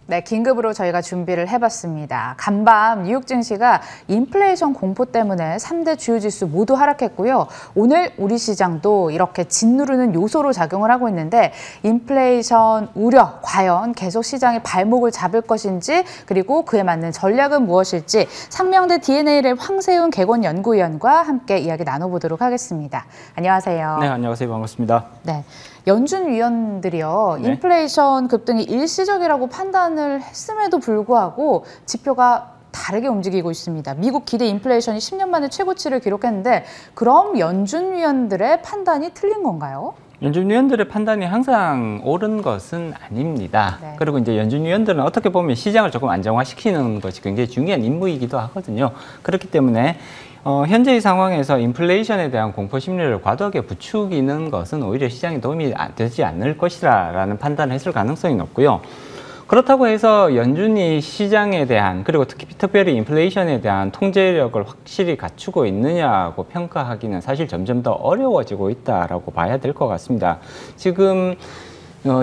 네, 긴급으로 저희가 준비를 해봤습니다. 간밤 뉴욕 증시가 인플레이션 공포 때문에 3대 주요 지수 모두 하락했고요. 오늘 우리 시장도 이렇게 짓누르는 요소로 작용을 하고 있는데 인플레이션 우려, 과연 계속 시장의 발목을 잡을 것인지 그리고 그에 맞는 전략은 무엇일지 상명대 DNA랩 황세훈 개건연구위원과 함께 이야기 나눠보도록 하겠습니다. 안녕하세요. 네, 안녕하세요. 반갑습니다. 네. 연준 위원들이요. 네. 인플레이션 급등이 일시적이라고 판단을 했음에도 불구하고 지표가 다르게 움직이고 있습니다. 미국 기대 인플레이션이 10년 만에 최고치를 기록했는데 그럼 연준 위원들의 판단이 틀린 건가요? 연준 위원들의 판단이 항상 옳은 것은 아닙니다. 네. 그리고 이제 연준 위원들은 어떻게 보면 시장을 조금 안정화시키는 것이 굉장히 중요한 임무이기도 하거든요. 그렇기 때문에 현재의 상황에서 인플레이션에 대한 공포 심리를 과도하게 부추기는 것은 오히려 시장에 도움이 되지 않을 것이라는 판단을 했을 가능성이 높고요. 그렇다고 해서 연준이 시장에 대한 그리고 특별히 인플레이션에 대한 통제력을 확실히 갖추고 있느냐고 평가하기는 사실 점점 더 어려워지고 있다라고 봐야 될 것 같습니다. 지금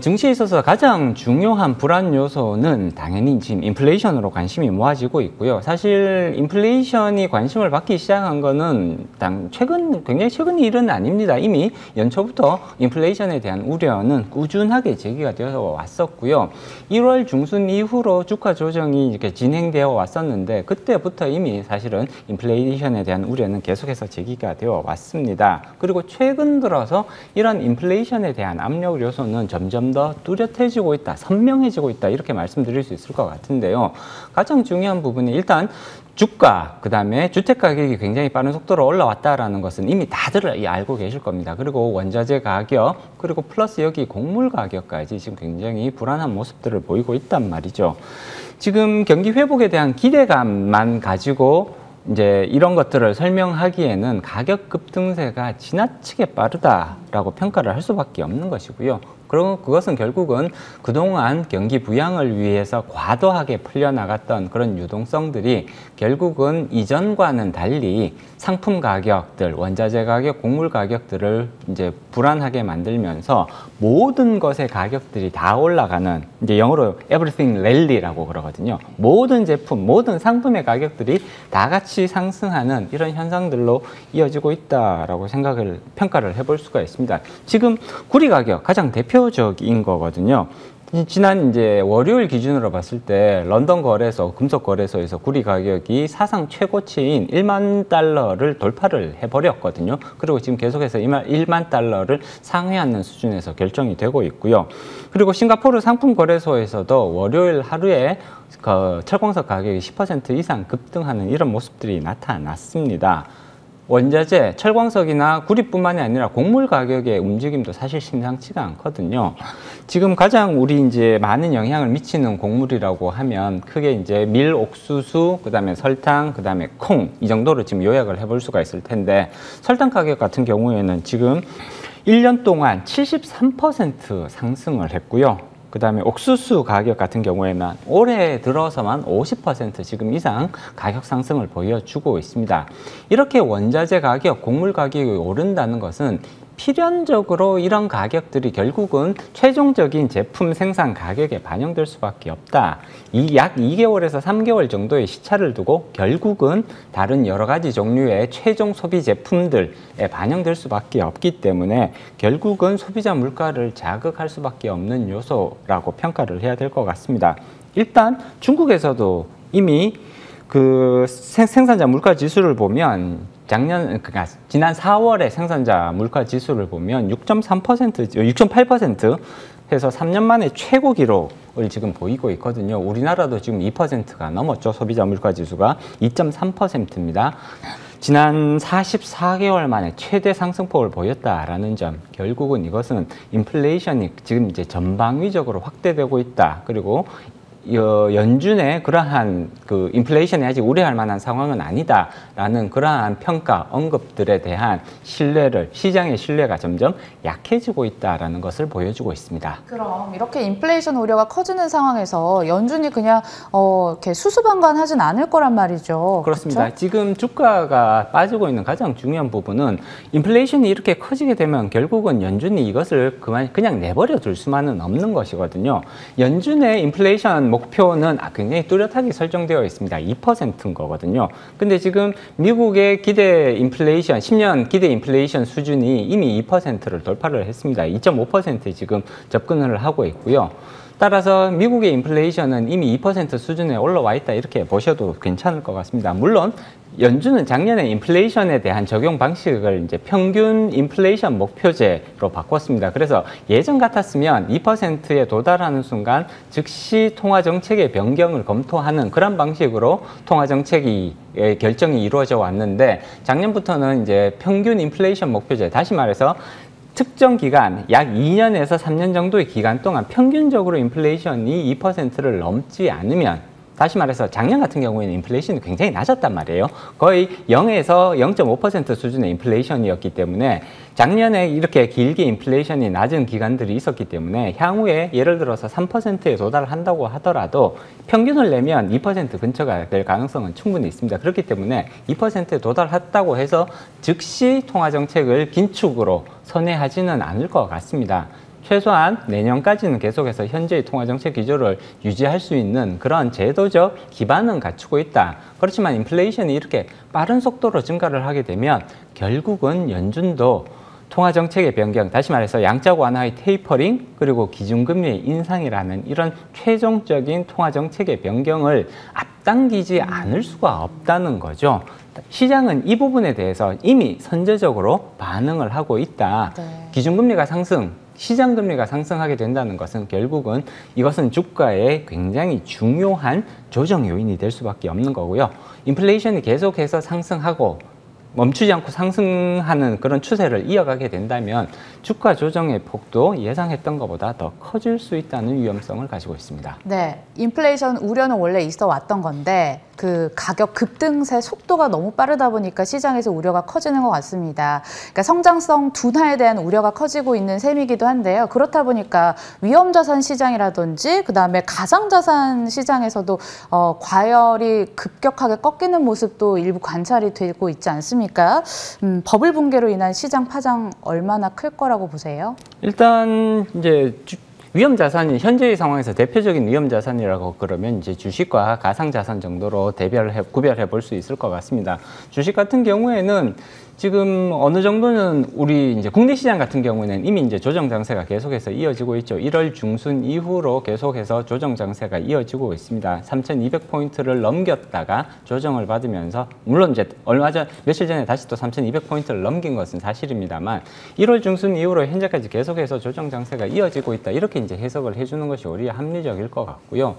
증시에 있어서 가장 중요한 불안 요소는 당연히 지금 인플레이션으로 관심이 모아지고 있고요. 사실 인플레이션이 관심을 받기 시작한 거는 굉장히 최근 일은 아닙니다. 이미 연초부터 인플레이션에 대한 우려는 꾸준하게 제기가 되어 왔었고요. 1월 중순 이후로 주가 조정이 이렇게 진행되어 왔었는데 그때부터 이미 사실은 인플레이션에 대한 우려는 계속해서 제기가 되어 왔습니다. 그리고 최근 들어서 이런 인플레이션에 대한 압력 요소는 점점 더 뚜렷해지고 있다, 선명해지고 있다 이렇게 말씀드릴 수 있을 것 같은데요. 가장 중요한 부분이 일단 주가, 그다음에 주택 가격이 굉장히 빠른 속도로 올라왔다라는 것은 이미 다들 알고 계실 겁니다. 그리고 원자재 가격, 그리고 플러스 여기 곡물 가격까지 지금 굉장히 불안한 모습들을 보이고 있단 말이죠. 지금 경기 회복에 대한 기대감만 가지고 이제 이런 것들을 설명하기에는 가격 급등세가 지나치게 빠르다라고 평가를 할 수밖에 없는 것이고요. 그리고 그것은 결국은 그동안 경기 부양을 위해서 과도하게 풀려나갔던 그런 유동성들이 결국은 이전과는 달리 상품 가격들, 원자재 가격, 곡물 가격들을 이제 불안하게 만들면서 모든 것의 가격들이 다 올라가는, 이제 영어로 everything rally라고 그러거든요. 모든 제품, 모든 상품의 가격들이 다 같이 상승하는 이런 현상들로 이어지고 있다라고 평가를 해볼 수가 있습니다. 지금 구리 가격 가장 대표적인 거거든요. 지난 이제 월요일 기준으로 봤을 때 런던 거래소, 금속 거래소에서 구리 가격이 사상 최고치인 1만 달러를 돌파를 해버렸거든요. 그리고 지금 계속해서 1만 달러를 상회하는 수준에서 결정이 되고 있고요. 그리고 싱가포르 상품 거래소에서도 월요일 하루에 철광석 가격이 10% 이상 급등하는 이런 모습들이 나타났습니다. 원자재, 철광석이나 구리뿐만이 아니라 곡물 가격의 움직임도 사실 심상치가 않거든요. 지금 가장 우리 이제 많은 영향을 미치는 곡물이라고 하면 크게 이제 밀, 옥수수, 그다음에 설탕, 그다음에 콩 이 정도로 지금 요약을 해볼 수가 있을 텐데 설탕 가격 같은 경우에는 지금 1년 동안 73% 상승을 했고요. 그 다음에 옥수수 가격 같은 경우에는 올해 들어서만 50% 지금 이상 가격 상승을 보여주고 있습니다. 이렇게 원자재 가격, 곡물 가격이 오른다는 것은 필연적으로 이런 가격들이 결국은 최종적인 제품 생산 가격에 반영될 수밖에 없다. 약 2개월에서 3개월 정도의 시차를 두고 결국은 다른 여러 가지 종류의 최종 소비 제품들에 반영될 수밖에 없기 때문에 결국은 소비자 물가를 자극할 수밖에 없는 요소라고 평가를 해야 될 것 같습니다. 일단 중국에서도 이미 그 생산자 물가 지수를 보면 그러니까 지난 4월에 생산자 물가 지수를 보면 6.8% 해서 3년 만에 최고 기록을 지금 보이고 있거든요. 우리나라도 지금 2%가 넘었죠. 소비자 물가 지수가 2.3%입니다. 지난 44개월 만에 최대 상승폭을 보였다라는 점, 결국은 이것은 인플레이션이 지금 이제 전방위적으로 확대되고 있다. 그리고 연준의 그러한 그 인플레이션이 아직 우려할 만한 상황은 아니다라는 그러한 평가, 언급들에 대한 신뢰를, 시장의 신뢰가 점점 약해지고 있다라는 것을 보여주고 있습니다. 그럼 이렇게 인플레이션 우려가 커지는 상황에서 연준이 그냥 이렇게 수수방관하진 않을 거란 말이죠. 그렇습니다. 그렇죠? 지금 주가가 빠지고 있는 가장 중요한 부분은 인플레이션이 이렇게 커지게 되면 결국은 연준이 이것을 그냥 내버려 둘 수만은 없는 것이거든요. 연준의 인플레이션 중요한 목표는 굉장히 뚜렷하게 설정되어 있습니다. 2%인 거거든요. 근데 지금 미국의 기대 인플레이션, 10년 기대 인플레이션 수준이 이미 2%를 돌파를 했습니다. 2.5%에 지금 접근을 하고 있고요. 따라서 미국의 인플레이션은 이미 2% 수준에 올라와 있다 이렇게 보셔도 괜찮을 것 같습니다. 물론 연준은 작년에 인플레이션에 대한 적용 방식을 이제 평균 인플레이션 목표제로 바꿨습니다. 그래서 예전 같았으면 2%에 도달하는 순간 즉시 통화 정책의 변경을 검토하는 그런 방식으로 통화 정책이 결정이 이루어져 왔는데 작년부터는 이제 평균 인플레이션 목표제, 다시 말해서 특정 기간, 약 2년에서 3년 정도의 기간 동안 평균적으로 인플레이션이 2%를 넘지 않으면, 다시 말해서 작년 같은 경우에는 인플레이션이 굉장히 낮았단 말이에요. 거의 0에서 0.5% 수준의 인플레이션이었기 때문에 작년에 이렇게 길게 인플레이션이 낮은 기간들이 있었기 때문에 향후에 예를 들어서 3%에 도달한다고 하더라도 평균을 내면 2% 근처가 될 가능성은 충분히 있습니다. 그렇기 때문에 2%에 도달했다고 해서 즉시 통화정책을 긴축으로 선회하지는 않을 것 같습니다. 최소한 내년까지는 계속해서 현재의 통화정책 기조를 유지할 수 있는 그런 제도적 기반은 갖추고 있다. 그렇지만 인플레이션이 이렇게 빠른 속도로 증가를 하게 되면 결국은 연준도 통화정책의 변경, 다시 말해서 양적 완화의 테이퍼링, 그리고 기준금리의 인상이라는 이런 최종적인 통화정책의 변경을 앞당기지 않을 수가 없다는 거죠. 시장은 이 부분에 대해서 이미 선제적으로 반응을 하고 있다. 네. 기준금리가 상승, 시장금리가 상승하게 된다는 것은 결국은 이것은 주가의 굉장히 중요한 조정 요인이 될 수밖에 없는 거고요. 인플레이션이 계속해서 상승하고 멈추지 않고 상승하는 그런 추세를 이어가게 된다면 주가 조정의 폭도 예상했던 것보다 더 커질 수 있다는 위험성을 가지고 있습니다. 네, 인플레이션 우려는 원래 있어 왔던 건데 그 가격 급등세 속도가 너무 빠르다 보니까 시장에서 우려가 커지는 것 같습니다. 그러니까 성장성 둔화에 대한 우려가 커지고 있는 셈이기도 한데요. 그렇다 보니까 위험자산 시장이라든지 그다음에 가상자산 시장에서도 과열이 급격하게 꺾이는 모습도 일부 관찰이 되고 있지 않습니까? 버블 붕괴로 인한 시장 파장 얼마나 클 거라고 보세요? 일단 이제 위험자산이 현재의 상황에서 대표적인 위험자산이라고 그러면 이제 주식과 가상자산 정도로 구별해 볼 수 있을 것 같습니다. 주식 같은 경우에는 지금 어느 정도는 우리 이제 국내 시장 같은 경우에는 이미 이제 조정 장세가 계속해서 이어지고 있죠. 1월 중순 이후로 계속해서 조정 장세가 이어지고 있습니다. 3,200포인트를 넘겼다가 조정을 받으면서 물론 이제 며칠 전에 다시 또 3,200포인트를 넘긴 것은 사실입니다만 1월 중순 이후로 현재까지 계속해서 조정 장세가 이어지고 있다. 이렇게 이제 해석을 해주는 것이 오히려 합리적일 것 같고요.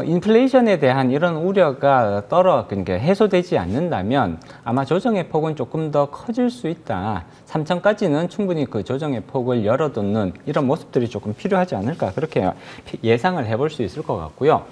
인플레이션에 대한 이런 우려가 그러니까 해소되지 않는다면 아마 조정의 폭은 조금 더 커질 수 있다. 3천까지는 충분히 그 조정의 폭을 열어두는 이런 모습들이 조금 필요하지 않을까 그렇게 예상을 해볼 수 있을 것 같고요.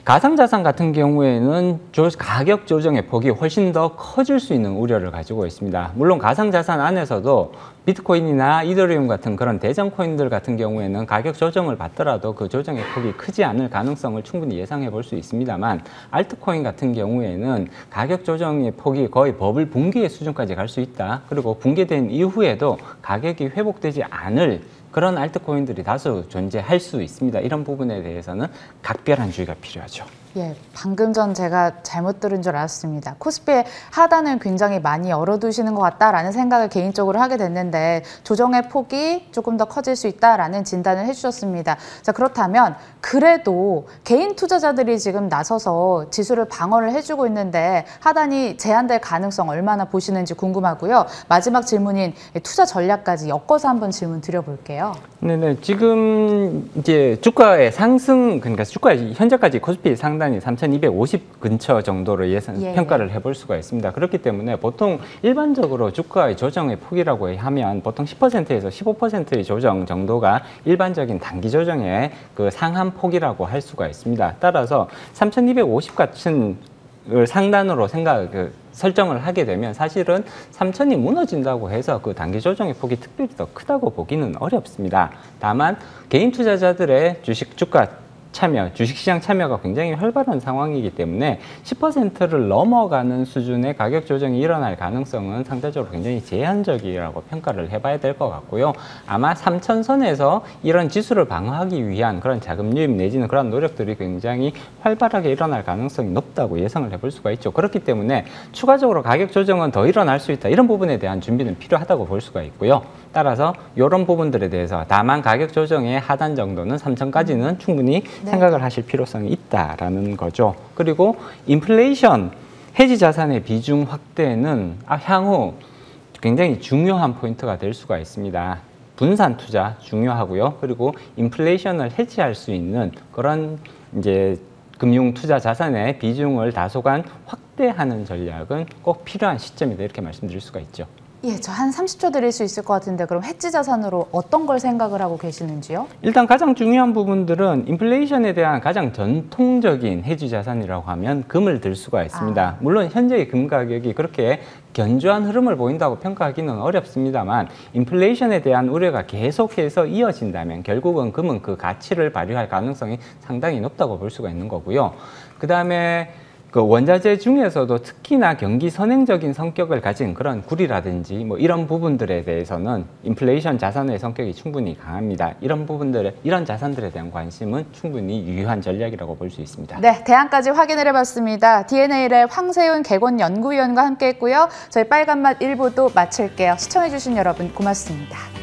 가상자산 같은 경우에는 가격 조정의 폭이 훨씬 더 커질 수 있는 우려를 가지고 있습니다. 물론 가상자산 안에서도 비트코인이나 이더리움 같은 그런 대장 코인들 같은 경우에는 가격 조정을 받더라도 그 조정의 폭이 크지 않을 가능성을 충분히 예상해 볼 수 있습니다만 알트코인 같은 경우에는 가격 조정의 폭이 거의 버블 붕괴의 수준까지 갈 수 있다. 그리고 붕괴된 이후에도 가격이 회복되지 않을 그런 알트코인들이 다수 존재할 수 있습니다. 이런 부분에 대해서는 각별한 주의가 필요하죠. 예, 방금 전 제가 잘못 들은 줄 알았습니다. 코스피의 하단을 굉장히 많이 열어두시는 것 같다라는 생각을 개인적으로 하게 됐는데 조정의 폭이 조금 더 커질 수 있다라는 진단을 해주셨습니다. 자, 그렇다면 그래도 개인 투자자들이 지금 나서서 지수를 방어를 해주고 있는데 하단이 제한될 가능성 얼마나 보시는지 궁금하고요. 마지막 질문인 투자 전략까지 엮어서 한번 질문 드려볼게요. 네네. 지금 이제 주가의 상승, 그러니까 주가 현재까지 코스피 상단이 3,250 근처 정도로 평가를 해볼 수가 있습니다. 그렇기 때문에 보통 일반적으로 주가의 조정의 폭이라고 하면 보통 10%에서 15%의 조정 정도가 일반적인 단기 조정의 그 상한 폭이라고 할 수가 있습니다. 따라서 3,250 같은 상단으로 설정을 하게 되면 사실은 3,000이 무너진다고 해서 그 단기 조정의 폭이 특별히 더 크다고 보기는 어렵습니다. 다만 개인 투자자들의 주식 주가 참여, 주식시장 참여가 굉장히 활발한 상황이기 때문에 10%를 넘어가는 수준의 가격 조정이 일어날 가능성은 상대적으로 굉장히 제한적이라고 평가를 해봐야 될 것 같고요. 아마 3,000선에서 이런 지수를 방어하기 위한 그런 자금 유입 내지는 그런 노력들이 굉장히 활발하게 일어날 가능성이 높다고 예상을 해볼 수가 있죠. 그렇기 때문에 추가적으로 가격 조정은 더 일어날 수 있다. 이런 부분에 대한 준비는 필요하다고 볼 수가 있고요. 따라서 이런 부분들에 대해서 다만 가격 조정의 하단 정도는 3,000까지는 충분히 생각을 하실 필요성이 있다라는 거죠. 그리고 인플레이션 해지 자산의 비중 확대는 향후 굉장히 중요한 포인트가 될 수가 있습니다. 분산 투자 중요하고요. 그리고 인플레이션을 해지할 수 있는 그런 이제 금융 투자 자산의 비중을 다소간 확대하는 전략은 꼭 필요한 시점이다 이렇게 말씀드릴 수가 있죠. 예, 저 한 30초 드릴 수 있을 것 같은데 그럼 해지 자산으로 어떤 걸 생각을 하고 계시는지요? 일단 가장 중요한 부분들은 인플레이션에 대한 가장 전통적인 해지 자산이라고 하면 금을 들 수가 있습니다. 물론 현재의 금 가격이 그렇게 견조한 흐름을 보인다고 평가하기는 어렵습니다만 인플레이션에 대한 우려가 계속해서 이어진다면 결국은 금은 그 가치를 발휘할 가능성이 상당히 높다고 볼 수가 있는 거고요. 그다음에 그 원자재 중에서도 특히나 경기 선행적인 성격을 가진 그런 구리라든지 뭐 이런 부분들에 대해서는 인플레이션 자산의 성격이 충분히 강합니다. 이런 부분들에 이런 자산들에 대한 관심은 충분히 유효한 전략이라고 볼 수 있습니다. 네, 대안까지 확인을 해봤습니다. DNA랩 황세훈 개곤연구위원과 함께했고요. 저희 빨간맛 1부도 마칠게요. 시청해주신 여러분 고맙습니다.